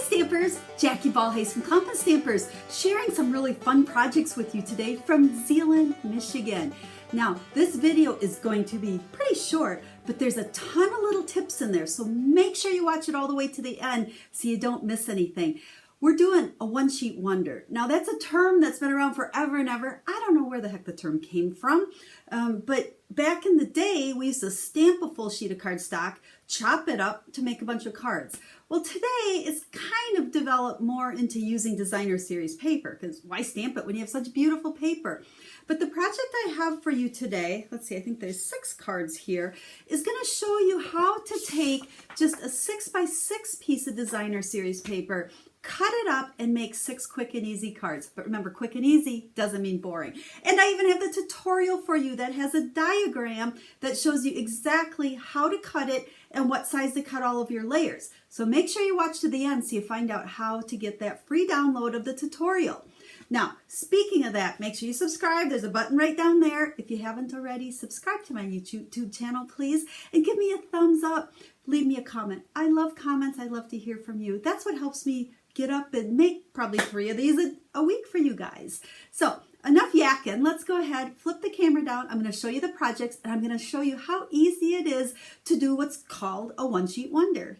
Stampers, Jackie Bolhuis from Klompen Stampers, sharing some really fun projects with you today from Zeeland, Michigan. Now, this video is going to be pretty short, but there's a ton of little tips in there, so make sure you watch it all the way to the end so you don't miss anything. We're doing a one-sheet wonder. Now, that's a term that's been around forever and ever. I don't know where the heck the term came from, but back in the day, we used to stamp a full sheet of cardstock, chop it up to make a bunch of cards. Well, today it's kind of developed more into using designer series paper, because why stamp it when you have such beautiful paper? But the project I have for you today, let's see, I think there's 6 cards here, is going to show you how to take just a 6x6 piece of designer series paper, cut it up, and make 6 quick and easy cards. But remember, quick and easy doesn't mean boring. And I even have the tutorial for you that has a diagram that shows you exactly how to cut it and what size to cut all of your layers. So make sure you watch to the end so you find out how to get that free download of the tutorial. Now, speaking of that, make sure you subscribe. There's a button right down there. If you haven't already, subscribe to my YouTube channel, please, and give me a thumbs up. Leave me a comment. I love comments. I love to hear from you. That's what helps me get up and make probably 3 of these a week for you guys. So enough yakking. Let's go ahead, flip the camera down. I'm going to show you the projects, and I'm going to show you how easy it is to do what's called a one-sheet wonder.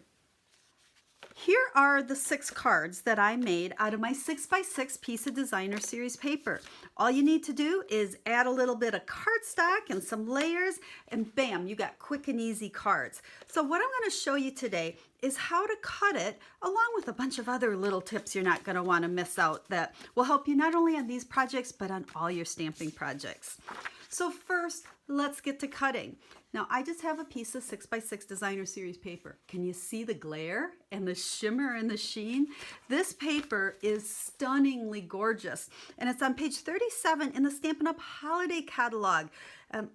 Here are the 6 cards that I made out of my 6x6 piece of designer series paper. All you need to do is add a little bit of cardstock and some layers, and bam, you got quick and easy cards. So what I'm going to show you today is how to cut it, along with a bunch of other little tips you're not going to want to miss out that will help you not only on these projects, but on all your stamping projects. So first, let's get to cutting. Now, I just have a piece of 6x6 designer series paper. Can you see the glare and the shimmer and the sheen? This paper is stunningly gorgeous, and it's on page 37 in the Stampin' Up! Holiday Catalog.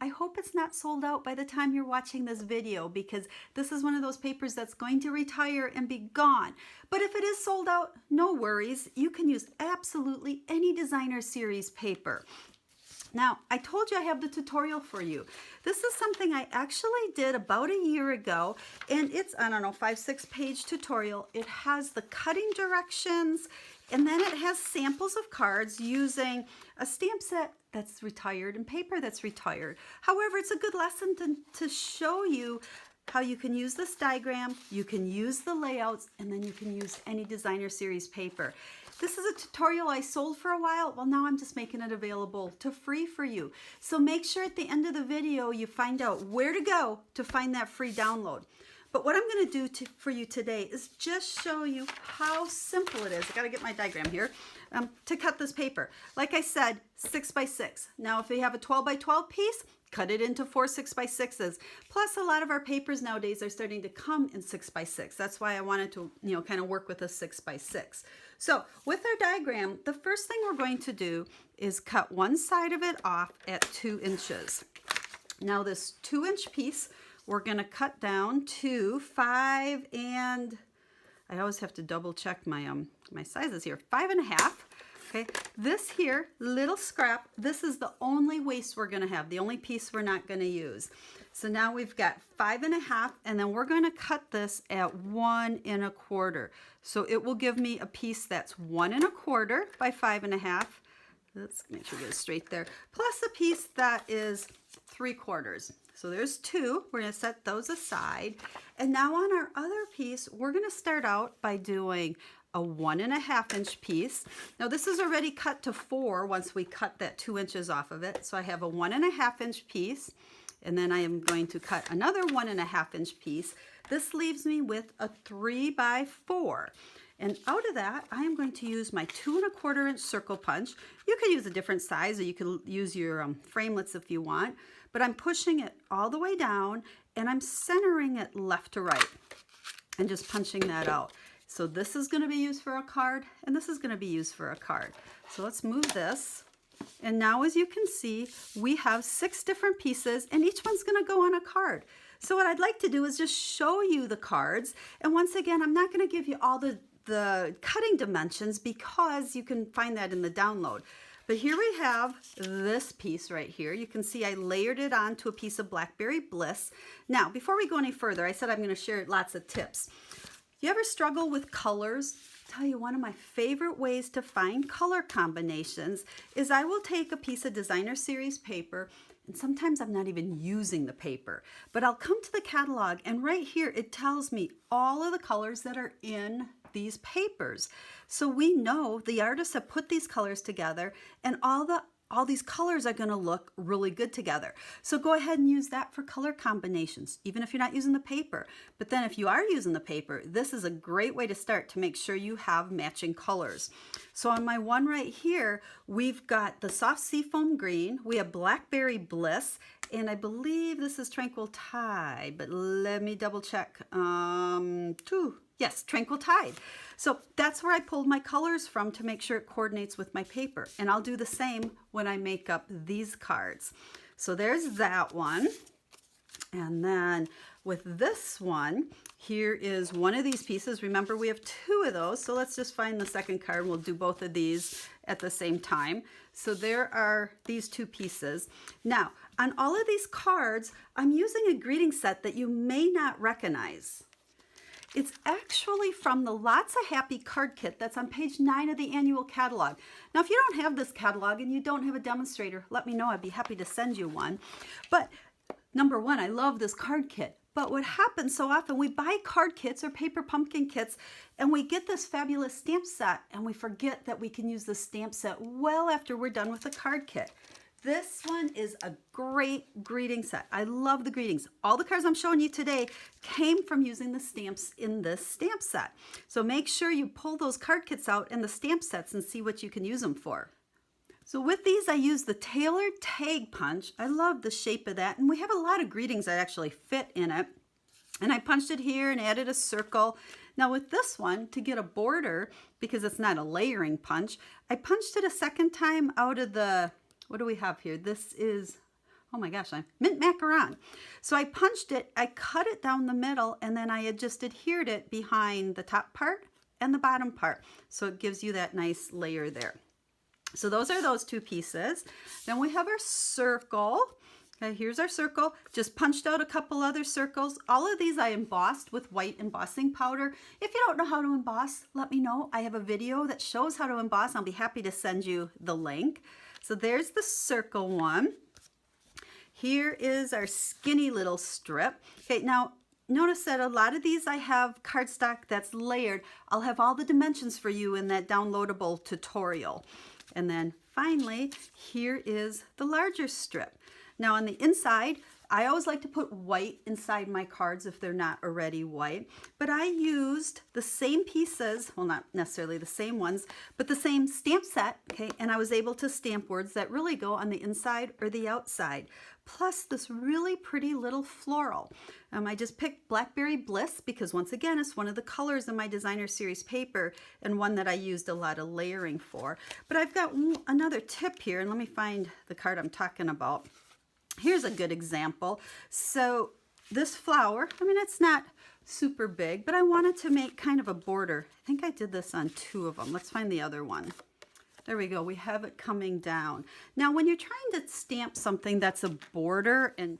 I hope it's not sold out by the time you're watching this video, because this is one of those papers that's going to retire and be gone. But if it is sold out, no worries. You can use absolutely any designer series paper. Now, I told you I have the tutorial for you. This is something I actually did about a year ago, and it's, I don't know, 5-6 page tutorial. It has the cutting directions, and then it has samples of cards using a stamp set that's retired and paper that's retired. However, it's a good lesson to show you how you can use this diagram, you can use the layouts, and then you can use any designer series paper. This is a tutorial I sold for a while. Well, now I'm just making it available to free for you. So make sure at the end of the video you find out where to go to find that free download. But what I'm going to do for you today is just show you how simple it is. I got to get my diagram here to cut this paper. Like I said, 6x6. Now, if you have a 12x12 piece, cut it into 4 6x6s. Plus, a lot of our papers nowadays are starting to come in 6x6. That's why I wanted to, kind of work with a 6x6. So with our diagram, the first thing we're going to do is cut one side of it off at 2 inches. Now, this 2-inch piece, we're going to cut down to 5 and I always have to double check my my sizes here. 5.5. Okay, this here, little scrap, this is the only waste we're going to have, the only piece we're not going to use. So now we've got 5.5, and then we're going to cut this at 1 1/4. So it will give me a piece that's 1 1/4 by 5.5. Let's make sure we get it straight there. Plus a piece that is 3/4. So there's 2. We're going to set those aside. And now on our other piece, we're going to start out by doing a 1.5-inch piece. Now this is already cut to 4 once we cut that 2 inches off of it. So I have a 1.5-inch piece, and then I am going to cut another 1.5-inch piece. This leaves me with a 3x4. And out of that, I am going to use my 2.25-inch circle punch. You can use a different size, or you can use your framelits if you want. But I'm pushing it all the way down, and I'm centering it left to right, and just punching that out. So this is going to be used for a card, and this is going to be used for a card. So let's move this. And now, as you can see, we have 6 different pieces, and each one's going to go on a card. So what I'd like to do is just show you the cards. And once again, I'm not going to give you all the cutting dimensions, because you can find that in the download. But here we have this piece right here. You can see I layered it onto a piece of Blackberry Bliss. Now, before we go any further, I said I'm going to share lots of tips. you ever struggle with colors? I'll tell you, one of my favorite ways to find color combinations is I will take a piece of designer series paper, and sometimes I'm not even using the paper, but I'll come to the catalog and right here it tells me all of the colors that are in these papers. So we know the artists have put these colors together, and all these colors are going to look really good together. So go ahead and use that for color combinations, even if you're not using the paper. But then if you are using the paper, this is a great way to start to make sure you have matching colors. So on my one right here, we've got the soft seafoam green, we have blackberry bliss, and I believe this is tranquil tide, but let me double check. Yes, tranquil tide. So that's where I pulled my colors from to make sure it coordinates with my paper. And I'll do the same when I make up these cards. So there's that one. And then with this one, here is one of these pieces. Remember, we have two of those. So let's just find the second card and we'll do both of these at the same time. So there are these two pieces. Now, on all of these cards, I'm using a greeting set that you may not recognize. It's actually from the Lots of Happy card kit that's on page 9 of the annual catalog. Now, if you don't have this catalog and you don't have a demonstrator, let me know. I'd be happy to send you one. But number one, I love this card kit. But what happens so often, we buy card kits or paper pumpkin kits, and we get this fabulous stamp set, and we forget that we can use the stamp set well after we're done with the card kit. This one is a great greeting set. I love the greetings. All the cards I'm showing you today came from using the stamps in this stamp set. So make sure you pull those card kits out and the stamp sets and see what you can use them for. So with these, I use the tailored tag punch. I love the shape of that. And we have a lot of greetings that actually fit in it. And I punched it here and added a circle. Now with this one, to get a border, because it's not a layering punch, I punched it a second time out of the, what do we have here? This is, oh my gosh, mint macaron. So I punched it, I cut it down the middle, and then I just adhered it behind the top part and the bottom part. So it gives you that nice layer there. So those are those two pieces. Then we have our circle. Okay, here's our circle. Just punched out a couple other circles. All of these I embossed with white embossing powder. If you don't know how to emboss, let me know. I have a video that shows how to emboss. I'll be happy to send you the link. So there's the circle one. Here is our skinny little strip. Okay, now notice that a lot of these I have cardstock that's layered. I'll have all the dimensions for you in that downloadable tutorial. And then finally, here is the larger strip. Now on the inside, I always like to put white inside my cards if they're not already white, but I used the same pieces, well, not necessarily the same ones, but the same stamp set, okay, and I was able to stamp words that really go on the inside or the outside, plus this really pretty little floral. I just picked Blackberry Bliss because once again, it's one of the colors in my designer series paper and one that I used a lot of layering for. But I've got another tip here, and let me find the card I'm talking about. Here's a good example. So this flower, I mean, it's not super big, but I wanted to make kind of a border. I think I did this on two of them. Let's find the other one. There we go. We have it coming down. Now, when you're trying to stamp something that's a border, and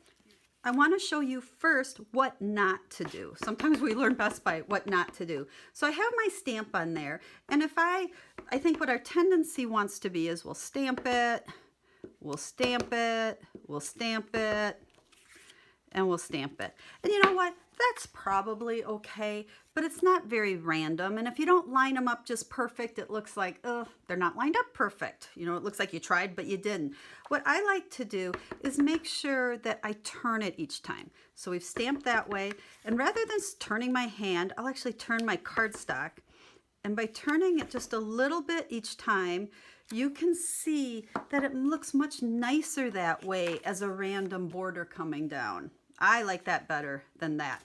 I want to show you first what not to do. Sometimes we learn best by what not to do. So I have my stamp on there. And if I think what our tendency wants to be is we'll stamp it, we'll stamp it, we'll stamp it, and we'll stamp it. And you know what? That's probably okay, but it's not very random. And if you don't line them up just perfect, it looks like, oh, they're not lined up perfect. You know, it looks like you tried, but you didn't. What I like to do is make sure that I turn it each time. So we've stamped that way. And rather than turning my hand, I'll actually turn my cardstock. And by turning it just a little bit each time, you can see that it looks much nicer that way as a random border coming down. I like that better than that.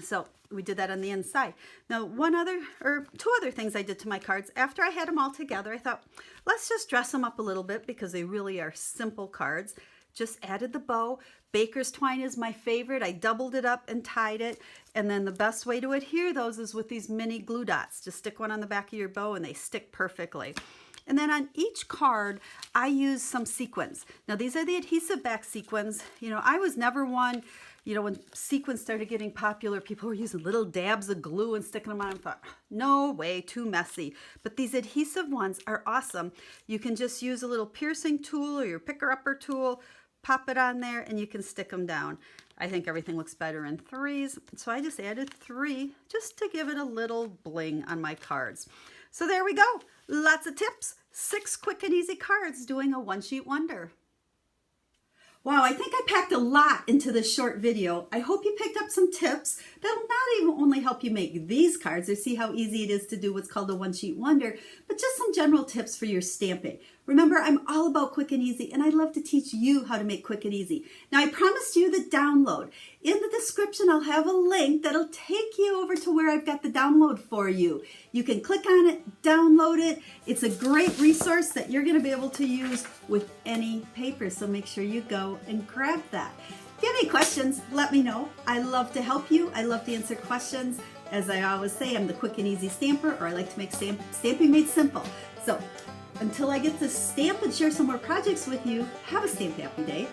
So we did that on the inside. Now, two other things I did to my cards. After I had them all together, I thought, let's just dress them up a little bit because they really are simple cards. Just added the bow. Baker's twine is my favorite. I doubled it up and tied it. And then the best way to adhere those is with these mini glue dots. Just stick one on the back of your bow and they stick perfectly. And then on each card, I use some sequins. Now these are the adhesive back sequins. You know, I was never one, You know, when sequins started getting popular, people were using little dabs of glue and sticking them on. I thought, no way, too messy. But these adhesive ones are awesome. You can just use a little piercing tool or your picker-upper tool, pop it on there, and you can stick them down. I think everything looks better in threes, so I just added 3 just to give it a little bling on my cards. So there we go. Lots of tips. 6 quick and easy cards doing a one-sheet wonder. Wow, I think I packed a lot into this short video. I hope you picked up some tips that'll not even only help you make these cards or see how easy it is to do what's called a one-sheet wonder, but just some general tips for your stamping. Remember, I'm all about quick and easy, and I'd love to teach you how to make quick and easy. Now, I promised you the download. In the description, I'll have a link that'll take you over to where I've got the download for you. You can click on it, download it. It's a great resource that you're going to be able to use with any paper, so make sure you go and grab that. If you have any questions, let me know. I love to help you. I love to answer questions. As I always say, I'm the quick and easy stamper, or I like to make stamping made simple. So until I get to stamp and share some more projects with you, have a stamp happy day.